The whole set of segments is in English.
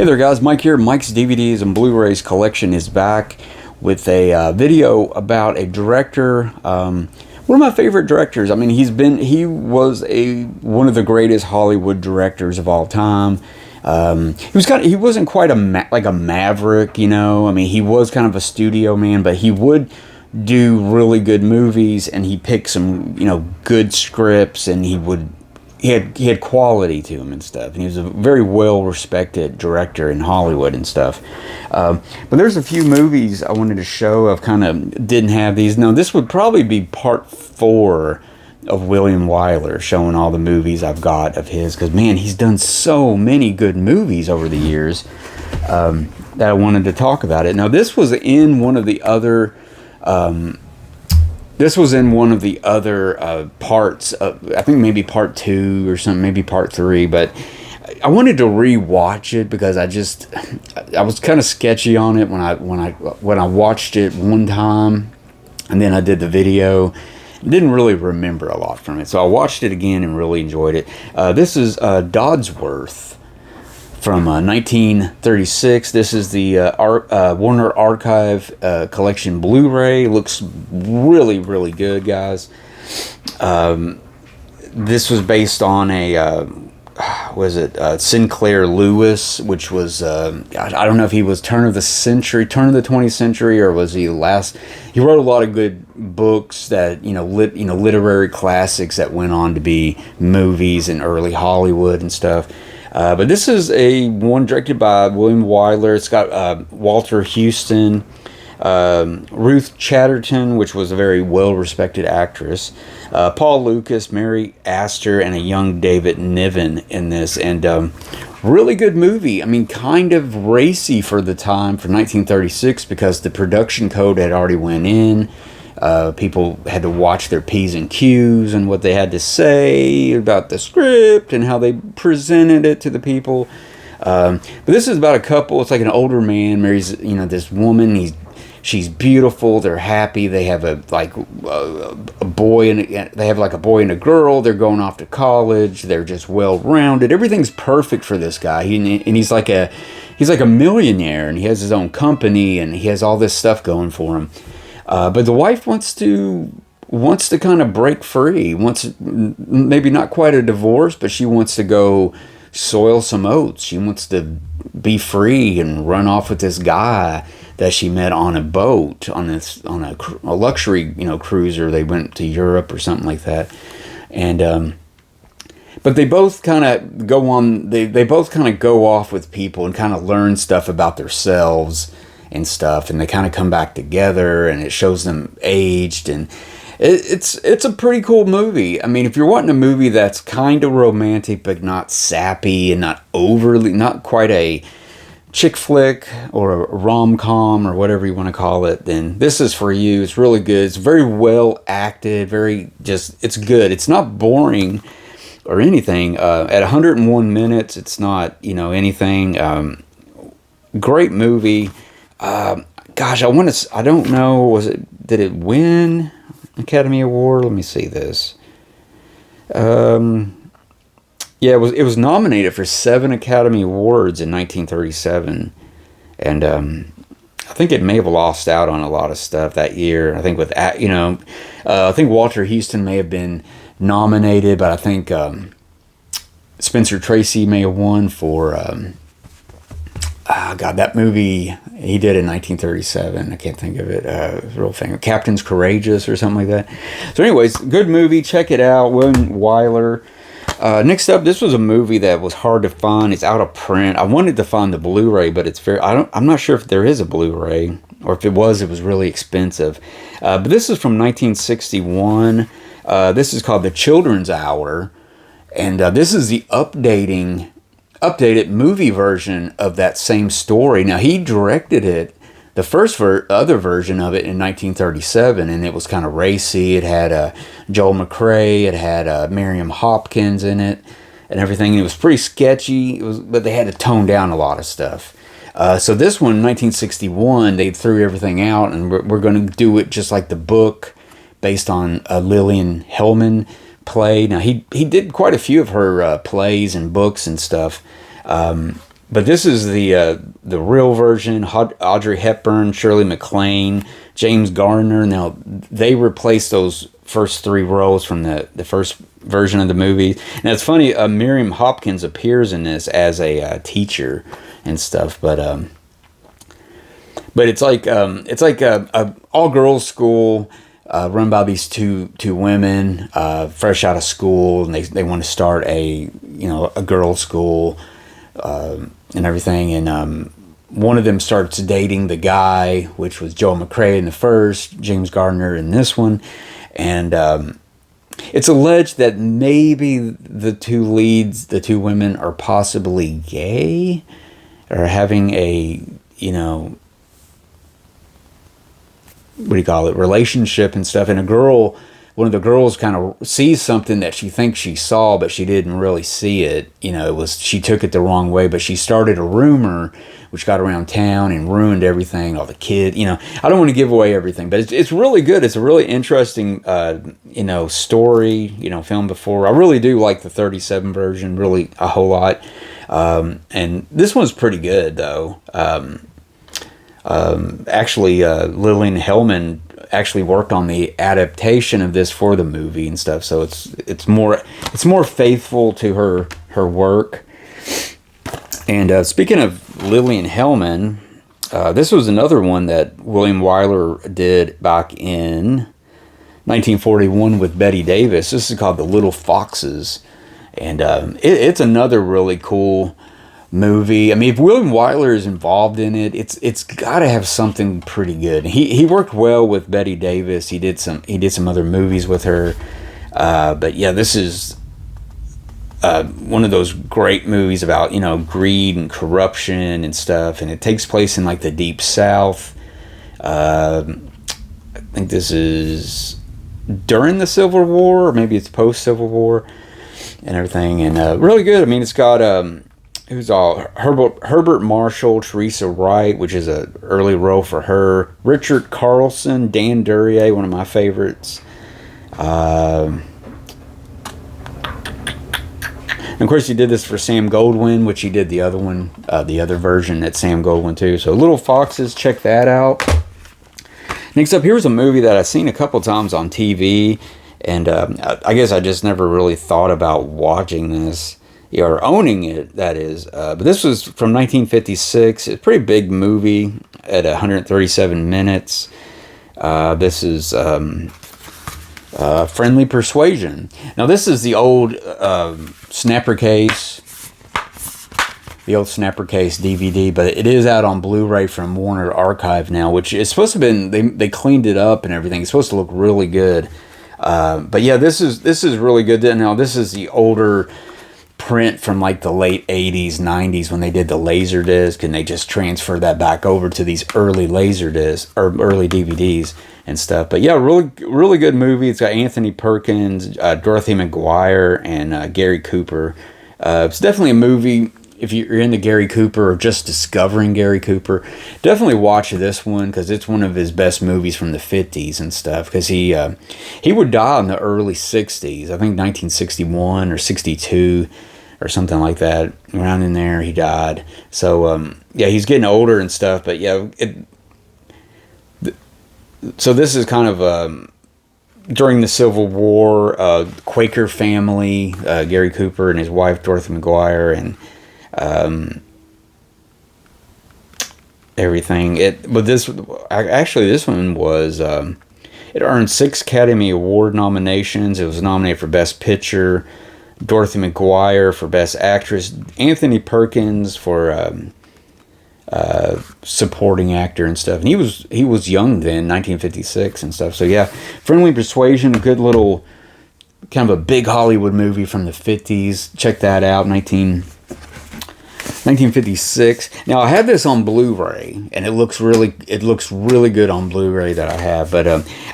Hey there guys, Mike here. Mike's DVDs and Blu-rays collection is back with a video about a director, one of my favorite directors. I mean, he was one of the greatest Hollywood directors of all time. He wasn't quite like a maverick, you know. I mean, he was kind of a studio man, but he would do really good movies, and he picked some, you know, good scripts, and he had quality to him and stuff, and he was a very well respected director in Hollywood and stuff. But there's a few movies I wanted to show. I've kind of didn't have these. Now this would probably be part 4 of William Wyler, showing all the movies I've got of his, because man, he's done so many good movies over the years that I wanted to talk about it. Now this was in one of the other parts of, I think maybe part 2 or something, maybe part 3, but I wanted to re-watch it because I was kind of sketchy on it when I watched it one time, and then I did the video. Didn't really remember a lot from it, so I watched it again and really enjoyed it. This is Dodsworth from 1936. This is the Warner Archive Collection Blu-ray. Looks really, really good, guys. This was based on a Sinclair Lewis, which was I don't know if he was turn of the 20th century, or was he last. He wrote a lot of good books that literary classics that went on to be movies in early Hollywood and stuff. But this is one directed by William Wyler. It's got Walter Huston, Ruth Chatterton, which was a very well-respected actress, Paul Lucas, Mary Astor, and a young David Niven in this. And really good movie. I mean, kind of racy for the time, for 1936, because the production code had already went in. People had to watch their P's and Q's and what they had to say about the script and how they presented it to the people. But this is about a couple. It's like an older man marries, this woman. She's beautiful. They're happy. They have a boy, and they have like a boy and a girl. They're going off to college. They're just well-rounded. Everything's perfect for this guy. He's like a millionaire, and he has his own company, and he has all this stuff going for him. But the wife wants to kind of break free. Maybe not quite a divorce, but she wants to go soil some oats. She wants to be free and run off with this guy that she met on a boat, on a luxury cruiser. They went to Europe or something like that, and but they both kind of go on. They both kind of go off with people and kind of learn stuff about themselves and stuff, and they kind of come back together, and it shows them aged, and it's a pretty cool movie. I mean, if you're wanting a movie that's kind of romantic but not sappy and not quite a chick flick or a rom-com or whatever you want to call it, then this is for you. It's really good. It's very well acted, it's good. It's not boring or anything. At 101 minutes, it's not, anything. Great movie. Gosh, I don't know, did it win Academy Award? Let me see this. Yeah, it was nominated for 7 Academy Awards in 1937, and I think it may have lost out on a lot of stuff that year. I think I think Walter Huston may have been nominated, but I think Spencer Tracy may have won for that movie he did in 1937. I can't think of it. Real famous, Captain's Courageous or something like that. So anyways, good movie. Check it out. William Wyler. Next up, this was a movie that was hard to find. It's out of print. I wanted to find the Blu-ray, but I'm not sure if there is a Blu-ray, or if it was really expensive. But this is from 1961. This is called The Children's Hour, and this is the updated movie version of that same story. Now, he directed it, the other version of it, in 1937, and it was kind of racy. It had Joel McCrea, it had Miriam Hopkins in it, and everything. It was pretty sketchy, but they had to tone down a lot of stuff. So this one, 1961, they threw everything out, and we're going to do it just like the book, based on a Lillian Hellman play. Now, he did quite a few of her plays and books and stuff. but this is the real version. Audrey Hepburn, Shirley MacLaine, James Garner. Now they replaced those first three roles from the first version of the movie. And it's funny, Miriam Hopkins appears in this as a teacher and stuff, but it's like a all girls school run by these two women fresh out of school, and they want to start a girls school and everything, and one of them starts dating the guy, which was Joel McCrea in the first, James Gardner in this one, and it's alleged that maybe the two leads, the two women, are possibly gay or having a relationship and stuff, and one of the girls kind of sees something that she thinks she saw, but she didn't really see it. She took it the wrong way, but she started a rumor which got around town and ruined everything. All the kids, I don't want to give away everything, but it's really good. It's a really interesting, story, filmed before. I really do like the 37 version, really a whole lot. And this one's pretty good though. Actually, Lillian Hellman actually worked on the adaptation of this for the movie and stuff, so it's more faithful to her work. And speaking of Lillian Hellman, this was another one that William Wyler did back in 1941 with Bette Davis. This is called The Little Foxes, and it's another really cool movie. I mean, if William Wyler is involved in it, it's got to have something pretty good. He worked well with Bette Davis. He did some other movies with her. But yeah, this is one of those great movies about greed and corruption and stuff, and it takes place in like the Deep South. I think this is during the Civil War, or maybe it's post Civil War and everything, and really good. I mean, it's got who's all Herbert Marshall, Teresa Wright, which is an early role for her, Richard Carlson, Dan Duryea, one of my favorites. And of course, he did this for Sam Goldwyn, which he did the other one, the other version at Sam Goldwyn too. So Little Foxes, check that out. Next up, here's a movie that I've seen a couple times on TV, and I guess I just never really thought about watching this. Or owning it, that is. But this was from 1956. It's a pretty big movie at 137 minutes. This is Friendly Persuasion. Now, this is the old Snapper Case. The old Snapper Case DVD, but it is out on Blu-ray from Warner Archive now, which is supposed to have been, they cleaned it up and everything. It's supposed to look really good. But yeah, this is really good. Now, this is the older print from like the late 80s, 90s when they did the Laserdisc, and they just transferred that back over to these early Laserdisc or early DVDs and stuff. But yeah, really good movie. It's got Anthony Perkins, Dorothy McGuire, and Gary Cooper. It's definitely a movie. If you're into Gary Cooper or just discovering Gary Cooper, definitely watch this one, because it's one of his best movies from the 50s and stuff, because he would die in the early 60s. I think 1961 or 62 or something like that. Around in there, he died. So, yeah, he's getting older and stuff, but yeah. So this is kind of during the Civil War, Quaker family, Gary Cooper and his wife, Dorothy McGuire, and everything. But this one was it earned 6 Academy Award nominations. It was nominated for Best Picture, Dorothy McGuire for Best Actress, Anthony Perkins for supporting actor and stuff. And he was young then, 1956 and stuff. So yeah, Friendly Persuasion, a good little kind of a big Hollywood movie from the 50s. Check that out, 1956. Now I have this on Blu-ray, and it looks really good on Blu-ray that I have. But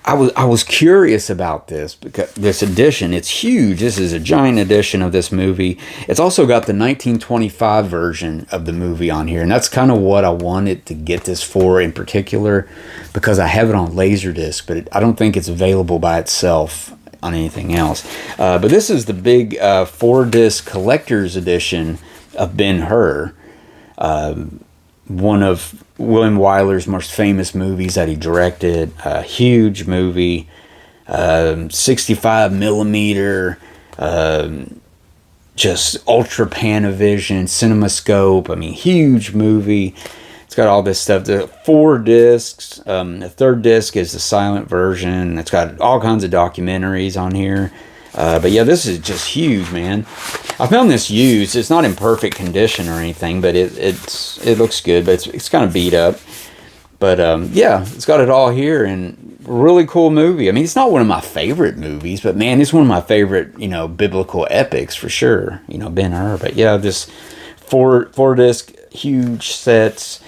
I was curious about this, because this edition, it's huge. This is a giant edition of this movie. It's also got the 1925 version of the movie on here, and that's kind of what I wanted to get this for in particular, because I have it on Laserdisc, but I don't think it's available by itself on anything else. But this is the big 4-disc collector's edition of Ben-Hur. One of William Wyler's most famous movies that he directed. A huge movie, 65 millimeter, just ultra Panavision, CinemaScope. I mean, huge movie. It's got all this stuff. The 4 discs. The third disc is the silent version. It's got all kinds of documentaries on here. But yeah, this is just huge, man. I found this used. It's not in perfect condition or anything, but it looks good. But it's kind of beat up. But yeah, it's got it all here, and really cool movie. I mean, it's not one of my favorite movies, but man, it's one of my favorite, biblical epics for sure. Ben-Hur. But yeah, this four disc huge sets.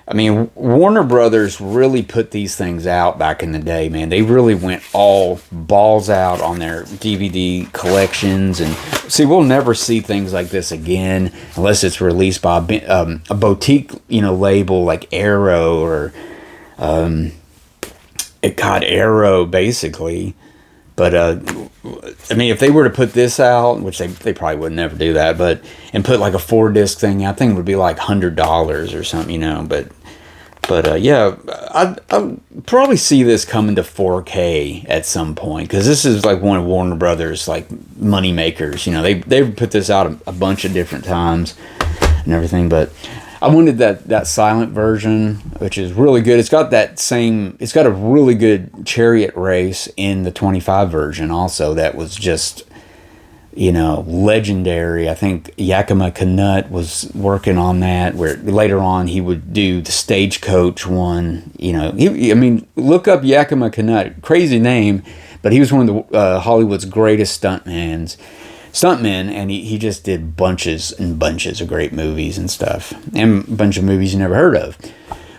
I mean, Warner Brothers really put these things out back in the day, man. They really went all balls out on their DVD collections. And see, we'll never see things like this again unless it's released by a boutique, label like Arrow or Arrow, basically. But I mean, if they were to put this out, which they probably would never do that, and put like a 4-disc thing, I think it would be like $100 or something, But yeah, I'd probably see this coming to 4K at some point, because this is like one of Warner Brothers like money makers. They've put this out a bunch of different times and everything. But I wanted that silent version, which is really good. It's got a really good chariot race in the 25 version also. That was just, legendary. I think Yakima Canutt was working on that, where later on he would do the Stagecoach one. Look up Yakima Canutt. Crazy name, but he was one of the Hollywood's greatest stuntmen, and he just did bunches and bunches of great movies and stuff, and a bunch of movies you never heard of.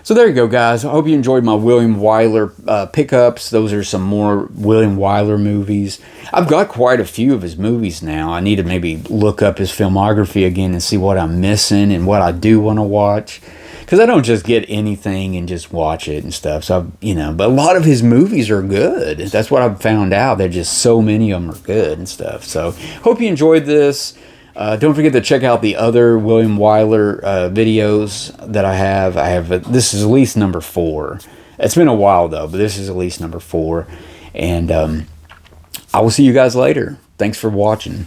So there you go, guys. I hope you enjoyed my William Wyler pickups. Those are some more William Wyler movies. I've got quite a few of his movies now. I need to maybe look up his filmography again and see what I'm missing and what I do want to watch. Because I don't just get anything and just watch it and stuff. So, but a lot of his movies are good. That's what I've found out. There's just so many of them are good and stuff. So, hope you enjoyed this. Don't forget to check out the other William Wyler videos that I have. This is at least number 4. It's been a while though, but this is at least number 4. And I will see you guys later. Thanks for watching.